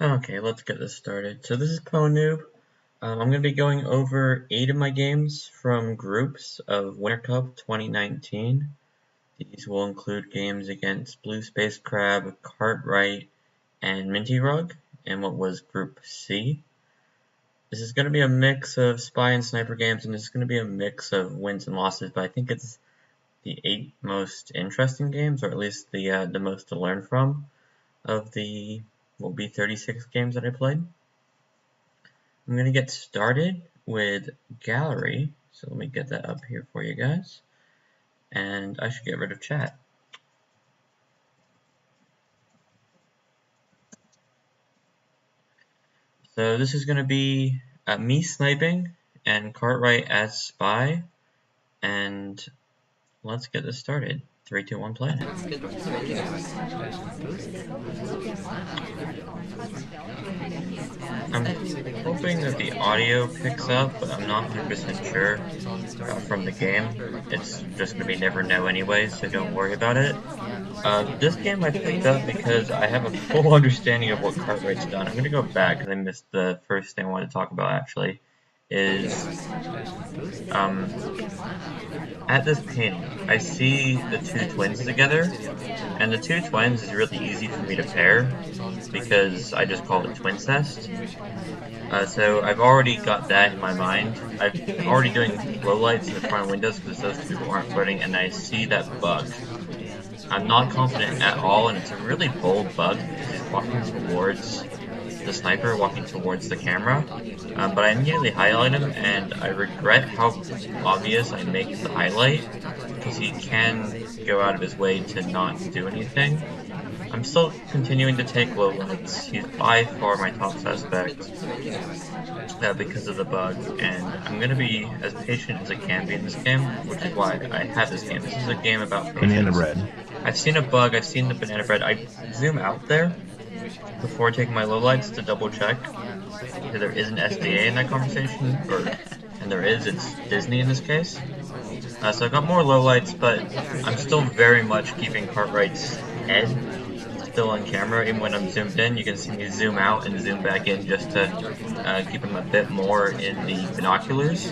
Okay, let's get this started. So this is Pwndnoob. I'm going to be going over 8 of my games from groups of Winter Cup 2019. These will include games against Blue Space Crab, Cartwright, and Minty Rug in what was Group C. This is going to be a mix of spy and sniper games, and this is going to be a mix of wins and losses, but I think it's the 8 most interesting games, or at least the most to learn from of the will be 36 games that I played. I'm going to get started with gallery, so let me get that up here for you guys, and I should get rid of chat. So this is going to be me sniping and Cartwright as spy, and let's get this started. 3, 2, 1, play. I'm hoping that the audio picks up, but I'm not 100% sure from the game. It's just going to be never know anyway, so don't worry about it. This game I picked up because I have a full understanding of what Cartwright's done. I'm going to go back because I missed the first thing I wanted to talk about actually. At this painting, I see the two twins together, and the two twins is really easy for me to pair because I just call it twincest. So I've already got that in my mind. I'm already doing lowlights in the front windows because those two people aren't flirting, and I see that bug. I'm not confident at all, and it's a really bold bug because he's walking towards the sniper, walking towards the camera. But I immediately highlight him, and I regret how obvious I make the highlight because he can go out of his way to not do anything. I'm still continuing to take lowlights. He's by far my top suspect because of the bug, and I'm going to be as patient as I can be in this game, which is why I have this game. This is a game about patience. Banana bread. I've seen a bug, I've seen the banana bread. I zoom out there before taking my lowlights to double check if there is an SDA in that conversation, and there is, it's Disney in this case. So I got more lowlights, but I'm still very much keeping Cartwright's head still on camera. Even when I'm zoomed in, you can see me zoom out and zoom back in just to keep him a bit more in the binoculars,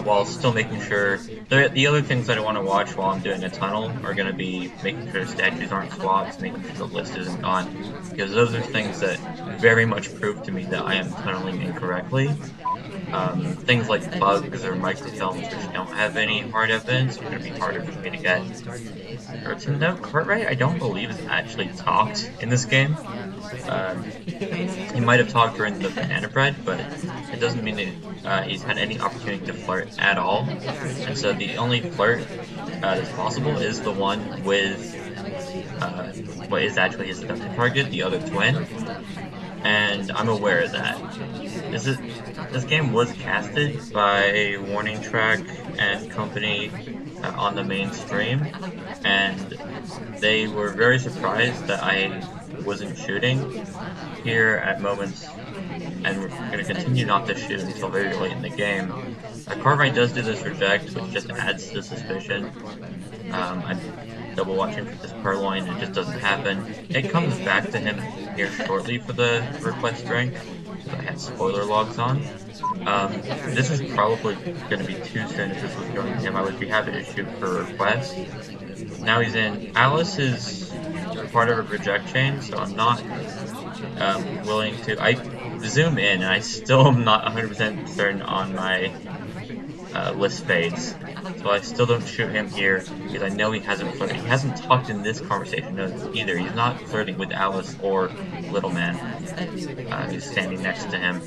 while still making sure the other things that I want to watch while I'm doing a tunnel are going to be making sure statues aren't swapped, making sure the list isn't gone, because those are things that very much prove to me that I am tunneling incorrectly. Things like bugs or microfilms which don't have any hard evidence are going to be harder for me to get. Or to note, Cartwright I don't believe has actually talked in this game. He might have talked during the banana bread, but it doesn't mean that he's had any opportunity to flirt at all. And so the only flirt that's possible is the one with what is actually his seductive target, the other twin. And I'm aware of that. This game was casted by Warning Track and company on the main stream, and they were very surprised that I wasn't shooting here at moments, and we're going to continue not to shoot until very late in the game. Cartwright does do this reject, which just adds to the suspicion. I'm double watching for this purloin, it just doesn't happen. It comes back to him here shortly for the request drink, because I had spoiler logs on. This is probably going to be too soon if this was going to him. I would be happy to shoot for a request. Now he's in. Alice is part of a reject chain, so I'm not willing to. I zoom in, and I still am not 100% certain on my list fades. So I still don't shoot him here because I know he hasn't flirted. He hasn't talked in this conversation either. He's not flirting with Alice or Little Man, who's standing next to him.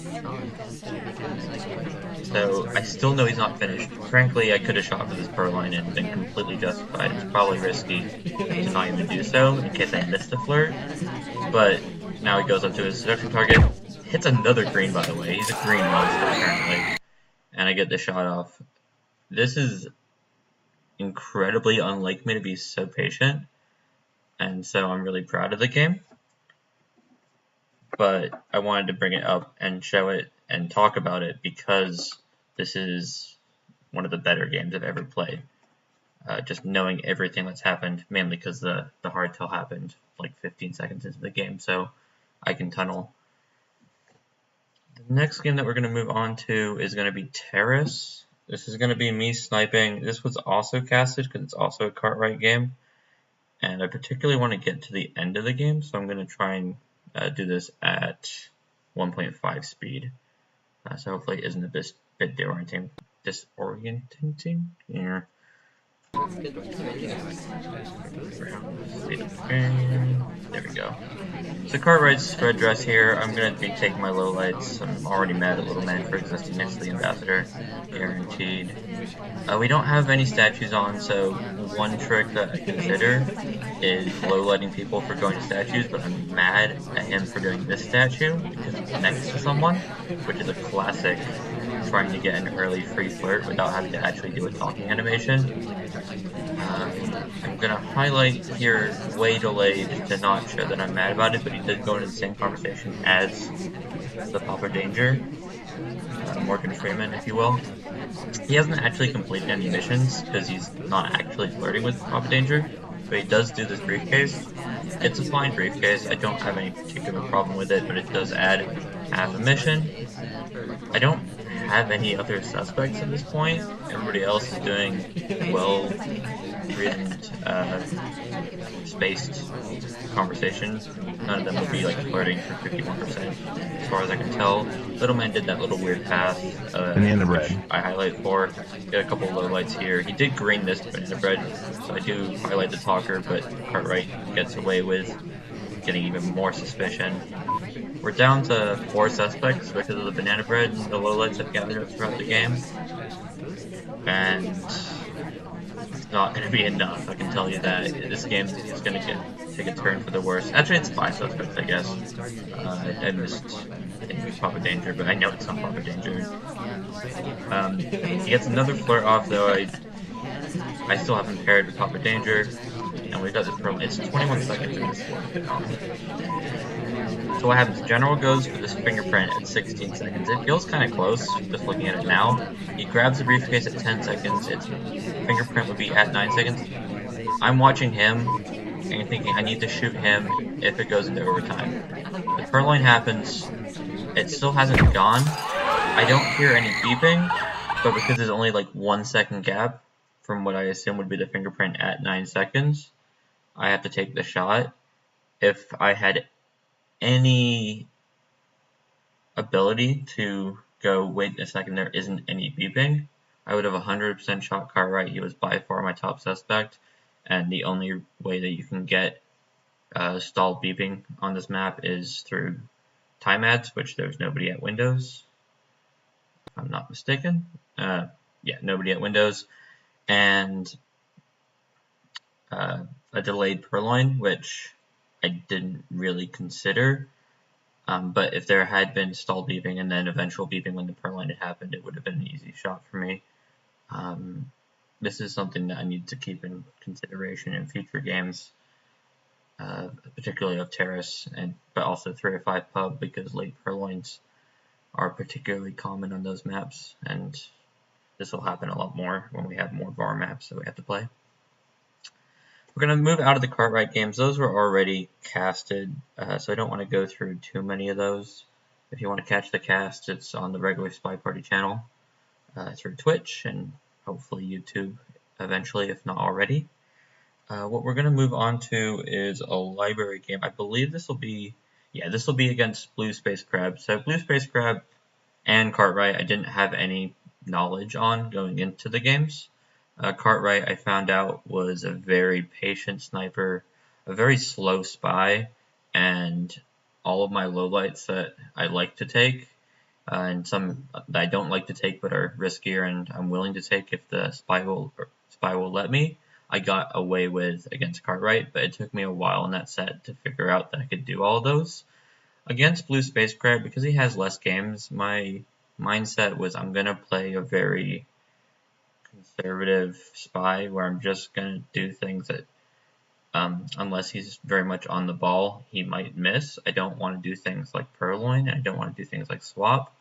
So I still know he's not finished. Frankly, I could have shot for this purloin and been completely justified. It's probably risky to not even do so in case I missed the flirt. But now he goes up to his seduction target. Hits another green, by the way. He's a green monster, apparently. And I get the shot off. This is incredibly unlike me to be so patient, and so I'm really proud of the game. But I wanted to bring it up and show it and talk about it because this is one of the better games I've ever played. Just knowing everything that's happened, mainly because the hardtail happened like 15 seconds into the game, so I can tunnel. The next game that we're going to move on to is going to be Terrace. This is going to be me sniping. This was also casted because it's also a Cartwright game. And I particularly want to get to the end of the game, so I'm going to try and do this at 1.5 speed. So hopefully it isn't a bit disorienting. Yeah. There we go. So Cartwright's red dress here. I'm going to be taking my lowlights. I'm already mad at Little Man for existing next to the Ambassador. Guaranteed. We don't have any statues on, so one trick that I consider is lowlighting people for going to statues, but I'm mad at him for doing this statue because it's next to someone, which is a classic trying to get an early free flirt without having to actually do a talking animation. I'm going to highlight here way delayed to not show that I'm mad about it, but he did go into the same conversation as the Papa Danger, Morgan Freeman, if you will. He hasn't actually completed any missions because he's not actually flirting with Papa Danger, but he does do this briefcase. It's a fine briefcase. I don't have any particular problem with it, but it does add half a mission. I don't have any other suspects at this point. Everybody else is doing well-reasoned, spaced conversation. None of them would be like flirting for 51%, as far as I can tell. Little Man did that little weird path, Banana bread. I highlight for. Got a couple of lowlights here. He did green this banana bread, so I do highlight the talker, but Cartwright gets away with getting even more suspicion. We're down to 4 suspects because of the banana bread and the lowlights I've gathered up throughout the game. And it's not going to be enough, I can tell you that. This game is going to take a turn for the worse. Actually, it's 5 suspects, I guess. I missed, I think it was Papa Danger, but I know it's not Papa Danger. He gets another flirt off, though. I still have him paired with Papa Danger. And we've got this problem. It's 21 seconds in this one. So what happens? General goes for this fingerprint at 16 seconds. It feels kind of close, just looking at it now. He grabs the briefcase at 10 seconds. Its fingerprint would be at 9 seconds. I'm watching him and thinking I need to shoot him if it goes into overtime. The purloin happens. It still hasn't gone. I don't hear any beeping, but because there's only like 1 second gap from what I assume would be the fingerprint at 9 seconds, I have to take the shot. If I had any ability to go, wait a second, there isn't any beeping, I would have 100% shot Cartwright. He was by far my top suspect, and the only way that you can get stalled beeping on this map is through time ads, which there's nobody at Windows, if I'm not mistaken. Yeah, nobody at Windows, and a delayed purloin, which I didn't really consider, but if there had been stalled beeping and then eventual beeping when the purloin had happened, it would have been an easy shot for me. This is something that I need to keep in consideration in future games, particularly of Terrace, but also 305 Pub, because late purloins are particularly common on those maps, and this will happen a lot more when we have more VAR maps that we have to play. We're going to move out of the Cartwright games. Those were already casted, so I don't want to go through too many of those. If you want to catch the cast, it's on the regular Spy Party channel through Twitch and hopefully YouTube eventually, if not already. What we're going to move on to is a library game. I believe this will be, yeah, this will be against Blue Space Crab. So Blue Space Crab and Cartwright I didn't have any knowledge on going into the games. Cartwright, I found out, was a very patient sniper, a very slow spy, and all of my lowlights that I like to take, and some that I don't like to take but are riskier and I'm willing to take if the spy will let me, I got away with against Cartwright, but it took me a while in that set to figure out that I could do all those. Against Blue Space Crab, because he has less games, my mindset was I'm going to play a very conservative spy where I'm just going to do things that, unless he's very much on the ball, he might miss. I don't want to do things like Purloin, and I don't want to do things like Swap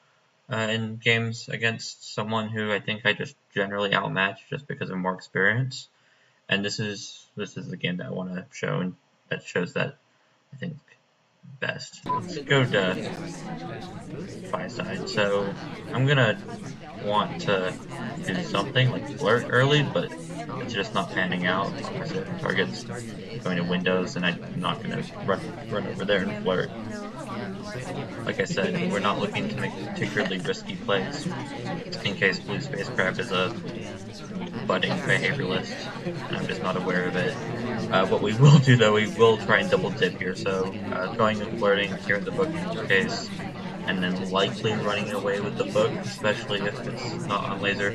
in games against someone who I think I just generally outmatch just because of more experience. And this is the game that I want to show, and that shows that I think best. Let's go to by side. So I'm gonna want to do something like flirt early, but it's just not panning out on my certain targets. Going to windows, and I'm not gonna run over there and flirt. Like I said, we're not looking to make particularly risky plays in case blue spacecraft is a budding behavioralist, and I'm just not aware of it. What we will do though, we will try and double dip here, so throwing and flirting here in the book in this case, and then likely running away with the book, especially if it's not on laser.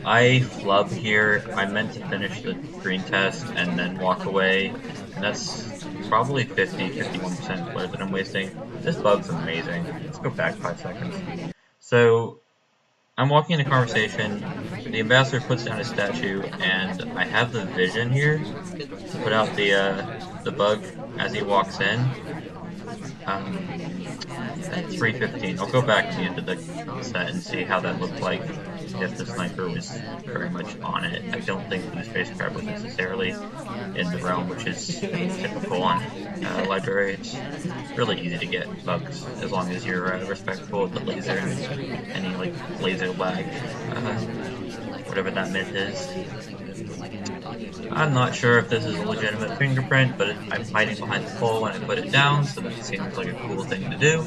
I flub here. I meant to finish the green test and then walk away, and that's probably 51% flirt that I'm wasting. This bug's amazing. Let's go back 5 seconds. So I'm walking in a conversation, the ambassador puts down a statue, and I have the vision here to put out the bug as he walks in. At 3:15, I'll go back to the end of the set and see how that looked like if the sniper was very much on it. I don't think the spacecraft was necessarily in the realm, which is typical on library. It's really easy to get bugs as long as you're respectful of the laser and any like laser lag, whatever that myth is. I'm not sure if this is a legitimate fingerprint, but I'm hiding behind the pole when I put it down, so that seems like a cool thing to do.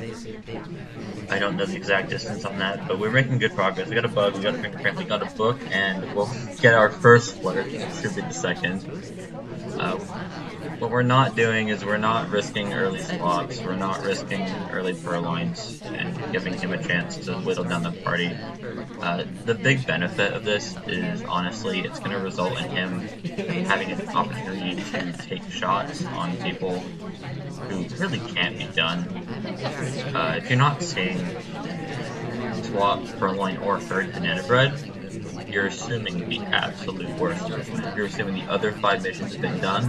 I don't know the exact distance on that, but we're making good progress. We got a bug, we got a fingerprint, we got a book, and we'll get our first flirt. Should be the second. What we're not doing is we're not risking early swaps, we're not risking early purloins, and giving him a chance to whittle down the party. The big benefit of this is, honestly, it's going to result in him having an opportunity to take shots on people who really can't be done. If you're not seeing swap, purloin, or third banana bread, you're assuming the absolute worst. You're assuming the other 5 missions have been done,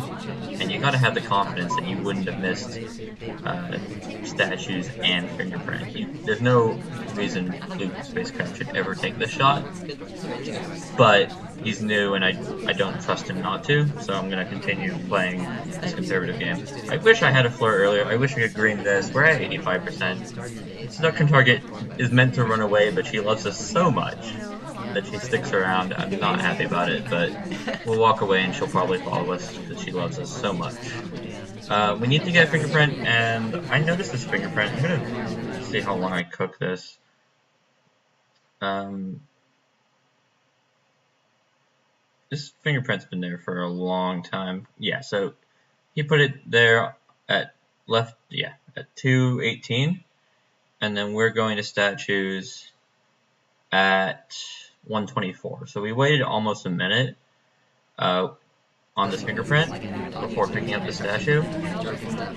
and you gotta have the confidence that you wouldn't have missed statues and fingerprint. There's no reason Blue Spacecraft should ever take this shot, but he's new and I don't trust him not to, so I'm gonna continue playing this conservative game. I wish I had a flirt earlier. I wish I could green this. We're at 85%. Seduction target is meant to run away, but she loves us so much that she sticks around. I'm not happy about it, but we'll walk away and she'll probably follow us because she loves us so much. We need to get a fingerprint, and I noticed this fingerprint. I'm gonna see how long I cook this. This fingerprint's been there for a long time. Yeah, so he put it there at at 2:18, and then we're going to statues at 1:24. So we waited almost a minute on this fingerprint before picking up the statue,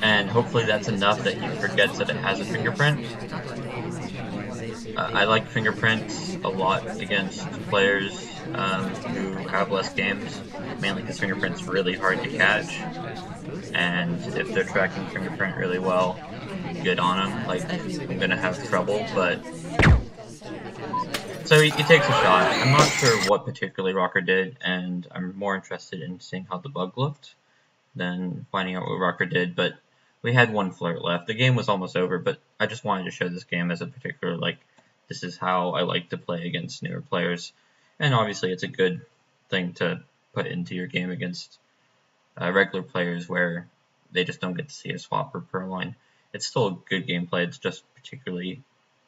and hopefully that's enough that he forgets that it has a fingerprint. I like fingerprints a lot against players who have less games, mainly because fingerprint's really hard to catch, and if they're tracking fingerprint really well, good on them. Like, I'm gonna have trouble, but so he takes a shot. I'm not sure what particularly Rocker did, and I'm more interested in seeing how the bug looked than finding out what Rocker did, but we had one flirt left. The game was almost over, but I just wanted to show this game as a particular, like, this is how I like to play against newer players. And obviously it's a good thing to put into your game against regular players where they just don't get to see a swap or purloin. It's still a good gameplay, it's just particularly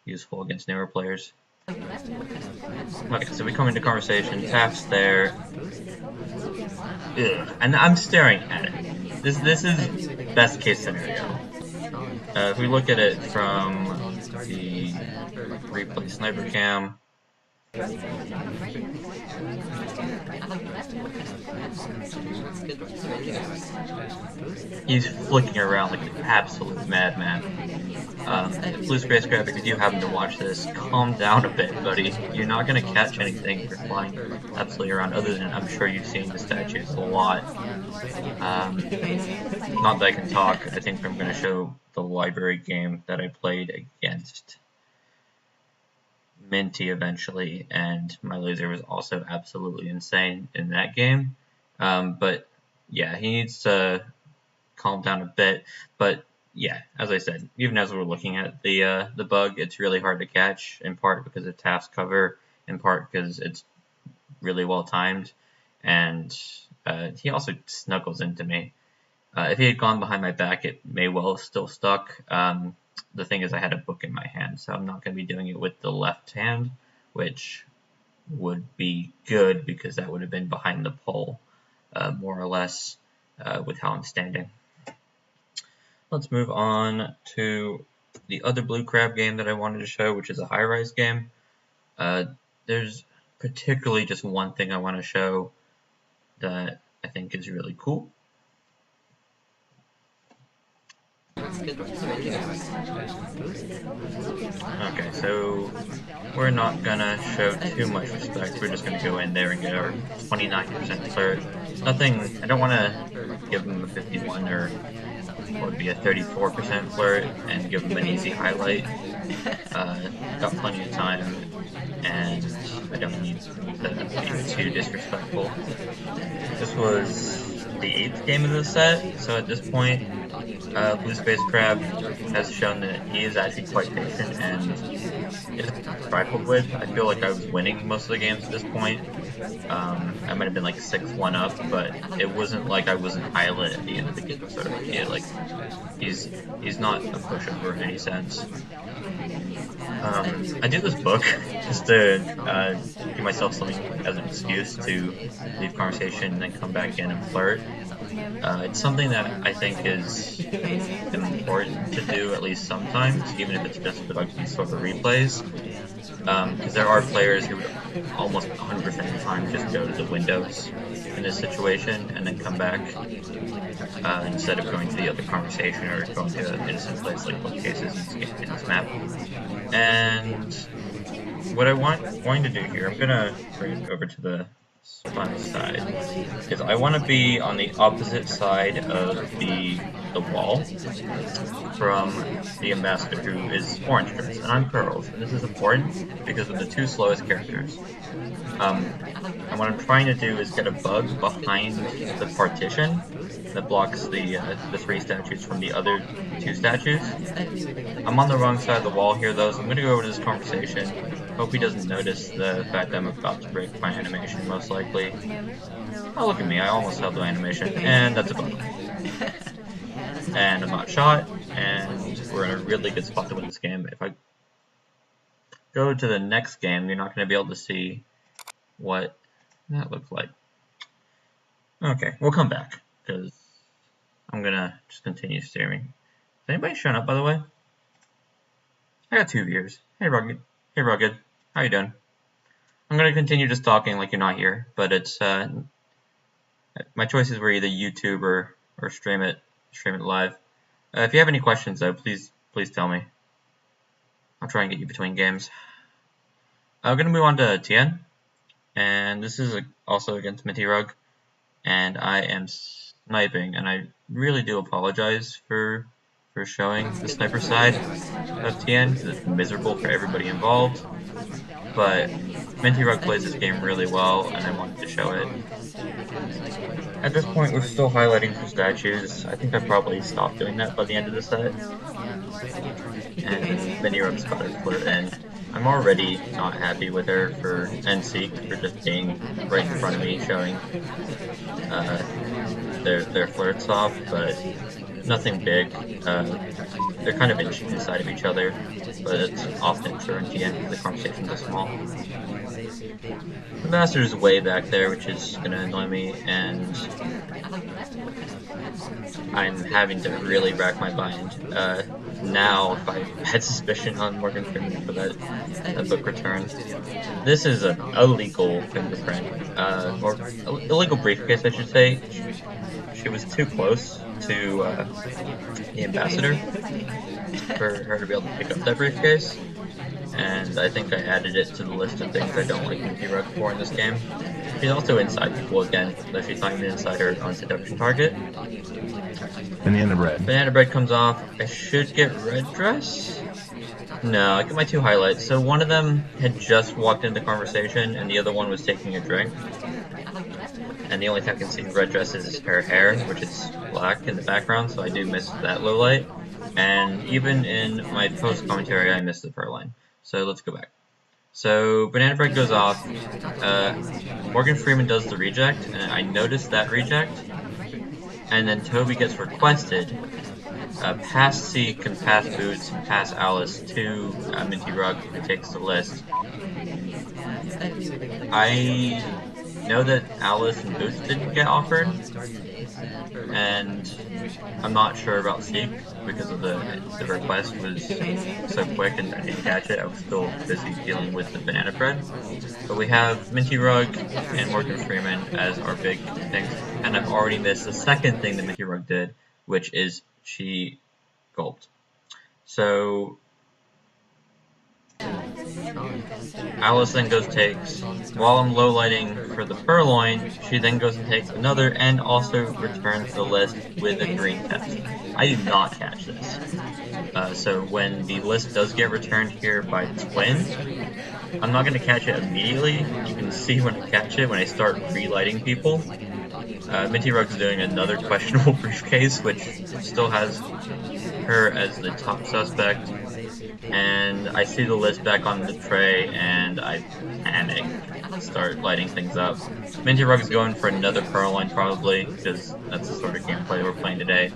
useful against newer players. Okay, so we come into conversation, taps there. Ugh, and I'm staring at it. This is best case scenario. If we look at it from the replay sniper cam, he's flicking around like an absolute madman. Blue Spacecraft, if you do happen to watch this, calm down a bit, buddy. You're not going to catch anything if you're flying absolutely around, other than I'm sure you've seen the statues a lot. Not that I can talk. I think I'm going to show the library game that I played against Minty eventually, and my laser was also absolutely insane in that game. But yeah, he needs to calm down a bit, but yeah, as I said, even as we're looking at the bug, it's really hard to catch, in part because of task cover, in part because it's really well timed, and he also snuggles into me. If he had gone behind my back, it may well have still stuck. The thing is, I had a book in my hand, so I'm not going to be doing it with the left hand, which would be good because that would have been behind the pole, more or less, with how I'm standing. Let's move on to the other blue crab game that I wanted to show, which is a high-rise game. There's particularly just one thing I want to show that I think is really cool. Okay, so we're not gonna show too much respect. We're just gonna go in there and get our 29% flirt. Nothing. I don't want to give him a 51 or what would be a 34% flirt and give him an easy highlight. Got plenty of time, and I don't need to be too disrespectful. This was the 8th game of the set, so at this point, Blue Space Crab has shown that he is actually quite patient and is trifled with. I feel like I was winning most of the games at this point. I might have been like 6-1 up, but it wasn't like I wasn't highlight at the end of the game sort of idea. Like he's not a pushover in any sense. I do this book just to give myself something as an excuse to leave conversation and then come back in and flirt. It's something that I think is important to do at least sometimes, even if it's just for like these sort of replays. Because there are players who would almost 100% of the time just go to the windows in this situation and then come back instead of going to the other conversation or going to an innocent place like bookcases in this map. And what I going to do here, I'm gonna bring it over to the spun side, is I want to be on the opposite side of the wall from the ambassador, who is orange dress, and I'm pearls, and this is important because of the 2 slowest characters. And what I'm trying to do is get a bug behind the partition that blocks the 3 statues from the other 2 statues. I'm on the wrong side of the wall here though, so I'm going to go over to this conversation. Hope he doesn't notice the fact that I'm about to break my animation, most likely. Oh, look at me, I almost held the animation, and that's a bug. And I'm not shot, and we're in a really good spot to win this game. If I go to the next game, you're not going to be able to see what that looks like. Okay, we'll come back, because I'm going to just continue steering. Is anybody showing up, by the way? I got 2 viewers. Hey, Rugged. Hey, Rugged. How you doing? I'm going to continue just talking like you're not here, but it's, my choices were either YouTube or stream it live. If you have any questions, though, please tell me. I'll try and get you between games. I'm going to move on to Tien, and this is also against Minty Rug, and I am sniping, and I really do apologize for showing the sniper side of Tien, because it's miserable for everybody involved, but Minty Rug plays this game really well, and I wanted to show it. At this point, we're still highlighting some statues. I think I probably stopped doing that by the end of the set. And Minty Rug's got her flirt in. I'm already not happy with her and Seek for just being right in front of me, showing their flirts off, but nothing big. They're kind of inching inside of each other, but it's often true in TN. The conversations are small. The master's way back there, which is going to annoy me, and I'm having to really rack my mind. Now, if I had suspicion on Morgan Freeman for that book return, this is an illegal fingerprint, or illegal briefcase, I should say. She was too close to the ambassador for her to be able to pick up that briefcase, and I think I added it to the list of things I don't like Minty Rug for in this game. She's also inside people again, though she's not even inside her own seduction target. Banana bread. Banana bread comes off. I should get red dress? No, I get my 2 highlights. So one of them had just walked into conversation, and the other one was taking a drink. And the only thing I can see red dress is her hair, which is black in the background, so I do miss that low light. And even in my post commentary, I missed the per line. So let's go back. So Banana Bread goes off. Morgan Freeman does the reject, and I noticed that reject. And then Toby gets requested. Pass Seek and pass Boots and pass Alice to Minty Rug, who takes the list. I know that Alice and Boots didn't get offered, and I'm not sure about Seek because of the request was so quick and I didn't catch it. I was still busy dealing with the Banana Bread. But we have Minty Rug and Morgan Freeman as our big things, and I've already missed the second thing that Minty Rug did, which is she gulped. So Alice then goes takes. While I'm low lighting for the purloin, she then goes and takes another and also returns the list with a green text. I do not catch this. So when the list does get returned here by Twin, I'm not going to catch it immediately. You can see when I catch it when I start relighting people. Minty Rug's doing another questionable briefcase, which still has her as the top suspect. And I see the list back on the tray, and I panic, start lighting things up. Minty Rug is going for another purloin probably, because that's the sort of gameplay we're playing today.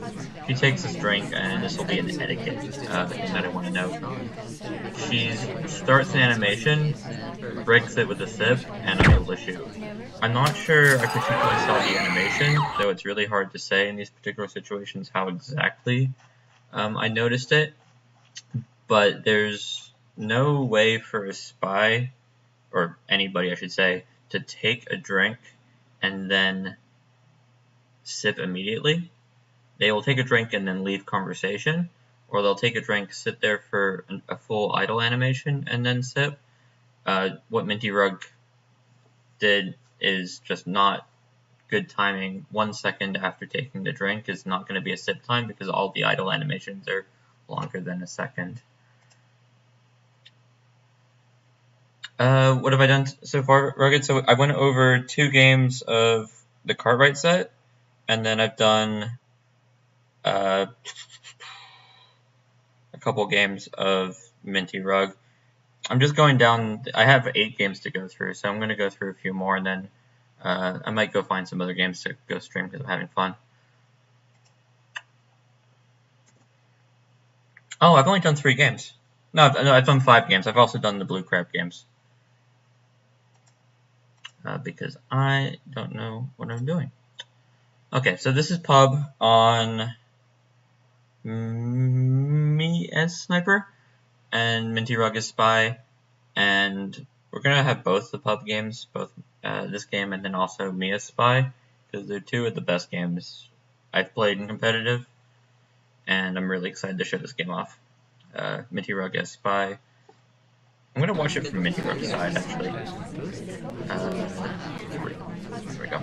She takes this drink, and this will be an etiquette thing that I want to know. She starts an animation, breaks it with a sip, and I'm able to shoot. I'm not sure I particularly saw the animation, though it's really hard to say in these particular situations how exactly I noticed it. But there's no way for a spy, or anybody I should say, to take a drink and then sip immediately. They will take a drink and then leave conversation, or they'll take a drink, sit there for a full idle animation, and then sip. What Minty Rug did is just not good timing. 1 second after taking the drink is not going to be a sip time because all the idle animations are longer than a second. What have I done so far, Rugged? So I went over 2 games of the Cartwright set, and then I've done a couple games of Minty Rug. I'm just going down. I have 8 games to go through, so I'm going to go through a few more, and then I might go find some other games to go stream because I'm having fun. Oh, I've only done 3 games. No, I've done 5 games. I've also done the Blue Crab games. Because I don't know what I'm doing. Okay, so this is pub on me as Sniper, and Minty Rug is Spy, and we're going to have both the pub games, both this game and then also me as Spy, because they're 2 of the best games I've played in competitive, and I'm really excited to show this game off. Minty Rug as Spy. I'm going to watch it from Minty Rug's side, actually. There we go.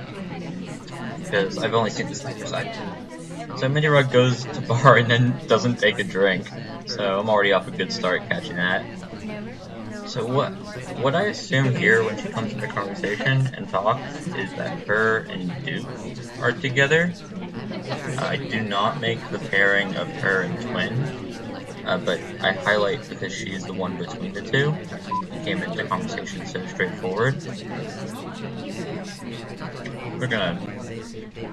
Because I've only seen the Sniper side. So Minty Rug goes to bar and then doesn't take a drink. So I'm already off a good start catching that. So what I assume here when she comes into conversation and talks is that her and Duke are together. I do not make the pairing of her and Twin. But I highlight because she is the one between the 2. It came into the conversation so straightforward. We're gonna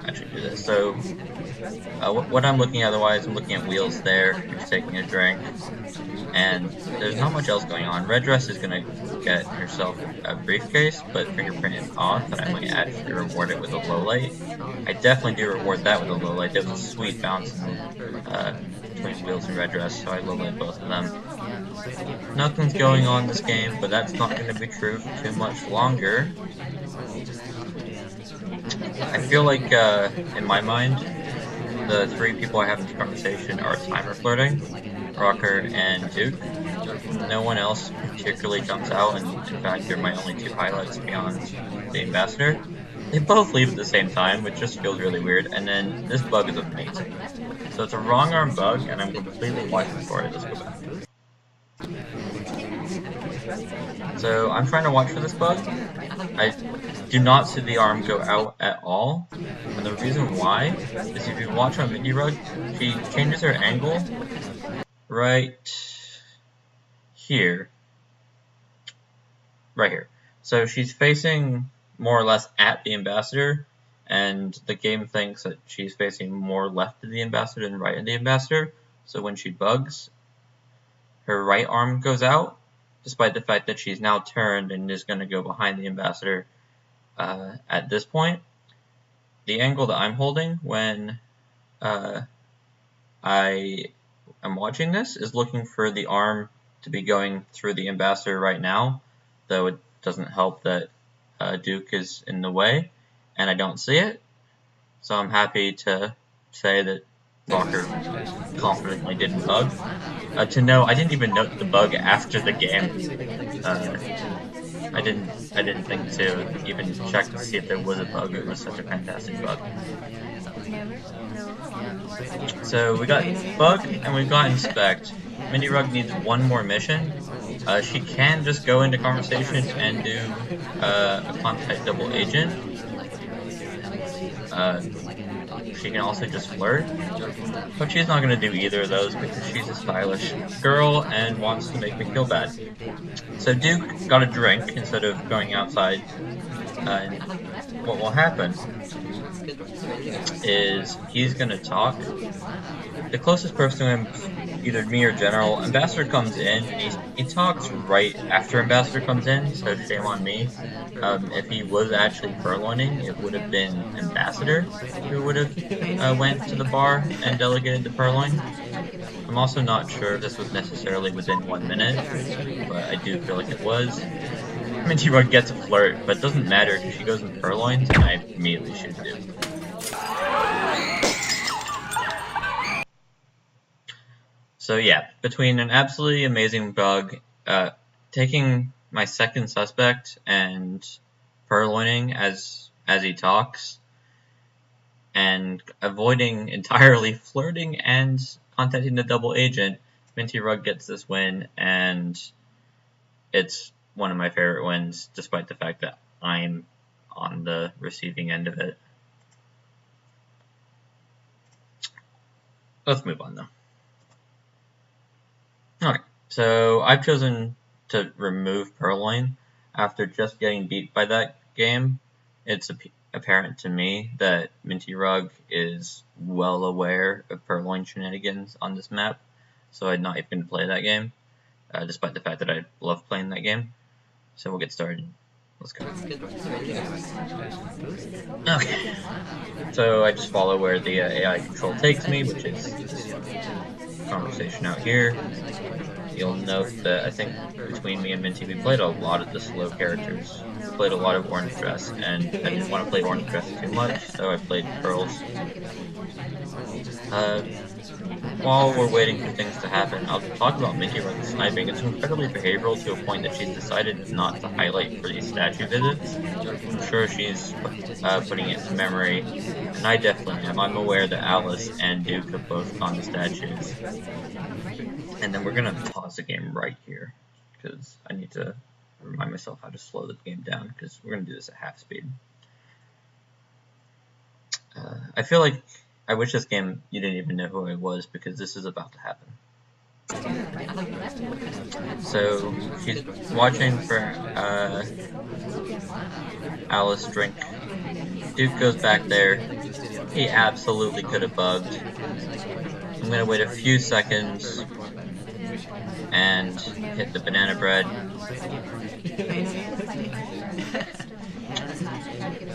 actually do this. So, what I'm looking at otherwise, I'm looking at Wheels there, who's taking a drink, and there's not much else going on. Red Dress is gonna get herself a briefcase, but Fingerprint is off, and I might actually reward it with a low light. I definitely do reward that with a low light. That was a sweet bounce between Wheels and Red Dress, so I low light both of them. Nothing's going on this game, but that's not going to be true for too much longer. I feel like, in my mind, the 3 people I have in this conversation are timer flirting, Rocker and Duke. No one else particularly jumps out, and in fact, they're my only 2 highlights beyond the Ambassador. They both leave at the same time, which just feels really weird, and then this bug is amazing. So it's a wrong arm bug, and I'm completely watching for it. Let's go back. So I'm trying to watch for this bug. I do not see the arm go out at all, and the reason why is if you watch on Minty Rug, she changes her angle right here. Right here. So she's facing more or less at the ambassador, and the game thinks that she's facing more left of the ambassador than right of the ambassador. So when she bugs, her right arm goes out, despite the fact that she's now turned and is going to go behind the ambassador at this point. The angle that I'm holding when I am watching this is looking for the arm to be going through the ambassador right now, though it doesn't help that Duke is in the way and I don't see it. So I'm happy to say that Walker confidently didn't bug. To know, I didn't even note the bug after the game. I didn't think to even check to see if there was a bug. It was such a fantastic bug. So we got bug and we've got inspect. Minty Rug needs one more mission. She can just go into conversation and do a contact double agent. She can also just flirt, but she's not going to do either of those because she's a stylish girl and wants to make me feel bad. So Duke got a drink instead of going outside, and what will happen is he's going to talk. The closest person to him, either me or General, Ambassador comes in, and he talks right after Ambassador comes in, so shame on me. If he was actually purloining, it would have been Ambassador who would have went to the bar and delegated the purloin. I'm also not sure if this was necessarily within 1 minute, but I do feel like it was. Minty Rug gets a flirt, but it doesn't matter because she goes in purloins, and I immediately shoot Duke. So yeah, between an absolutely amazing bug, taking my second suspect and purloining as he talks, and avoiding entirely flirting and contacting the double agent, Minty Rug gets this win, and it's one of my favorite wins, despite the fact that I'm on the receiving end of it. Let's move on though. Okay, so I've chosen to remove Purloin after just getting beat by that game. It's apparent to me that Minty Rug is well aware of Purloin shenanigans on this map, so I'm not even going to play that game, despite the fact that I love playing that game. So we'll get started. Let's go. Okay, so I just follow where the AI control takes me, which is this conversation out here. You'll note that I think between me and Minty, we played a lot of the slow characters. We played a lot of Orange Dress, and I didn't want to play Orange Dress too much, so I played Pearls. While we're waiting for things to happen, I'll talk about Minty Rug sniping. It's incredibly behavioral to a point that she's decided not to highlight for these statue visits. I'm sure she's putting it to memory, and I definitely am. I'm aware that Alice and Duke have both gone to statues. And then we're going to pause the game right here, because I need to remind myself how to slow the game down, because we're going to do this at half speed. I feel like I wish this game you didn't even know who I was, because this is about to happen. So she's watching for Alice drink. Duke goes back there. He absolutely could have bugged. I'm going to wait a few seconds and hit the banana bread.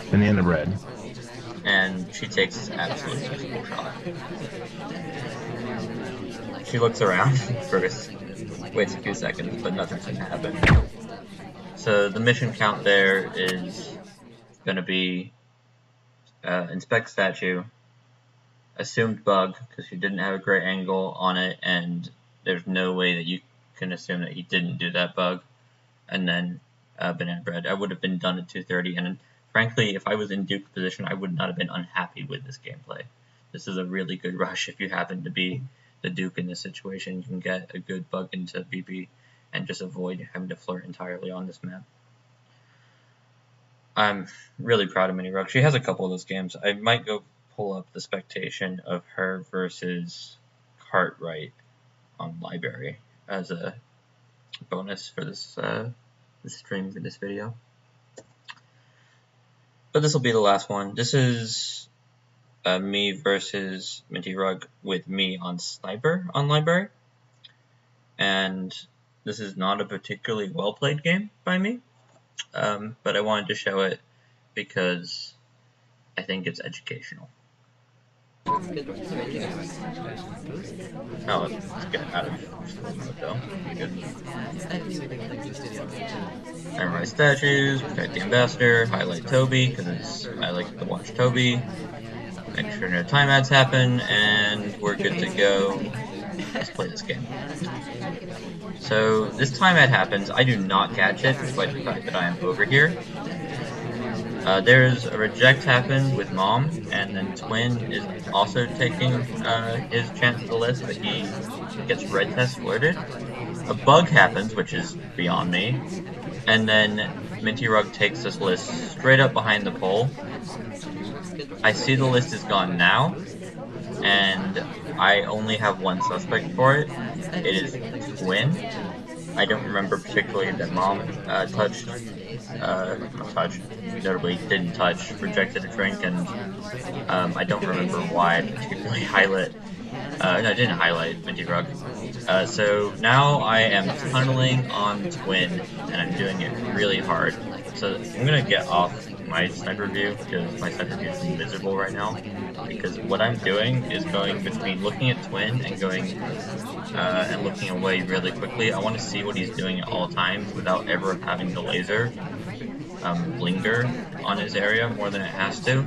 Banana bread. And she takes this absolutely beautiful shot. She looks around first, waits a few seconds, but nothing's going to happen. So the mission count there is going to be inspect statue, assumed bug, because she didn't have a great angle on it, and there's no way that you can assume that he didn't do that bug, and then banana bread. I would have been done at 2:30, and frankly, if I was in Duke's position, I would not have been unhappy with this gameplay. This is a really good rush if you happen to be the Duke in this situation. You can get a good bug into BB and just avoid having to flirt entirely on this map. I'm really proud of Minty Rug. She has a couple of those games. I might go pull up the spectation of her versus Cartwright on library as a bonus for this stream for this video. But this will be the last one. This is me versus Minty Rug with me on Sniper on library. And this is not a particularly well played game by me, but I wanted to show it because I think it's educational. Oh, let's get out of school mode though. Memorize statues, protect the ambassador, highlight Toby because I like to watch Toby. Make sure no time ads happen, and we're good to go. Let's play this game. So this time ad happens. I do not catch it, despite the fact that I am over here. There's a reject happen with Mom, and then Twin is also taking his chance at the list, but he gets red test flirted. A bug happens, which is beyond me, and then Minty Rug takes this list straight up behind the pole. I see the list is gone now, and I only have one suspect for it. It is Twin. I don't remember particularly that Mom notably didn't touch, rejected a drink, and I don't remember why I particularly highlight. No, I didn't highlight Minty Rug. So now I am tunneling on Twin, and I'm doing it really hard. So I'm gonna get off my sniper view because my sniper view is miserable right now. Because what I'm doing is going between looking at Twin and going and looking away really quickly. I want to see what he's doing at all times without ever having the laser linger on his area more than it has to.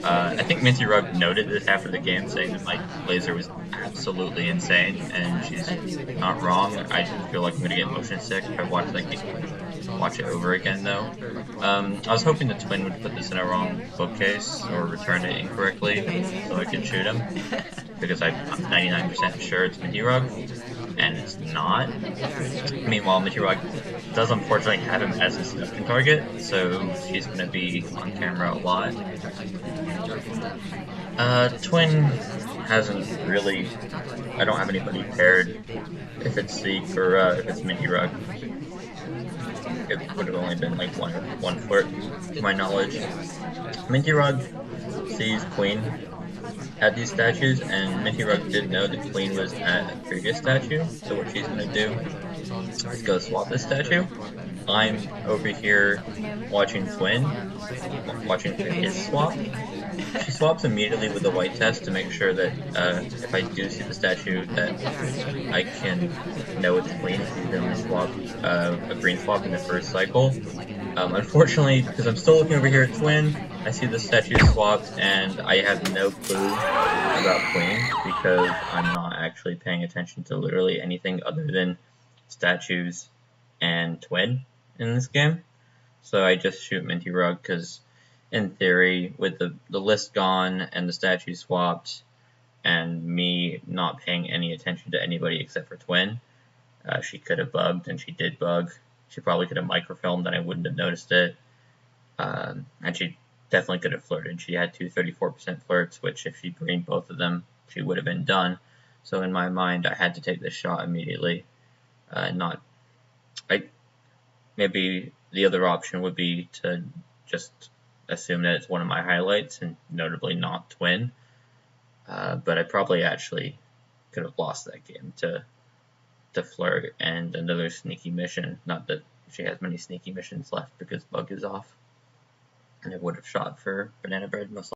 I think Minty Rug noted this after the game, saying that my laser was absolutely insane, and she's not wrong. I feel like I'm gonna get motion sick if I watch it over again, though. I was hoping the Twin would put this in a wrong bookcase or return it incorrectly so I could shoot him, because I'm 99% sure it's Minty Rug, and it's not. Meanwhile, Minty Rug does unfortunately have him as a seduction target, so she's going to be on camera a lot. Twin hasn't really... I don't have anybody paired if it's Zeke or if it's Minty Rug. It would have only been like one flirt, to my knowledge. Minty Rug sees Queen at these statues, and Minty Rug did know that Queen was at a previous statue, so what she's going to do is go swap this statue. I'm over here watching Twin, watching his swap. She swaps immediately with the white test to make sure that if I do see the statue that I can know it's Queen. She's only swapped a green swap in the first cycle. Unfortunately, because I'm still looking over here at Twin, I see the statue swapped, and I have no clue about Queen because I'm not actually paying attention to literally anything other than statues and Twin in this game. So I just shoot Minty Rug because, in theory, with the list gone and the statue swapped, and me not paying any attention to anybody except for Twin, she could have bugged, and she did bug. She probably could have microfilmed and I wouldn't have noticed it. And she definitely could have flirted. She had two 34% flirts, which if she greened both of them, she would have been done. So in my mind, I had to take this shot immediately. Maybe the other option would be to just assume that it's one of my highlights, and notably not Twin. But I probably actually could have lost that game to flirt and another sneaky mission. Not that she has many sneaky missions left because bug is off. And I would have shot for banana bread most likely.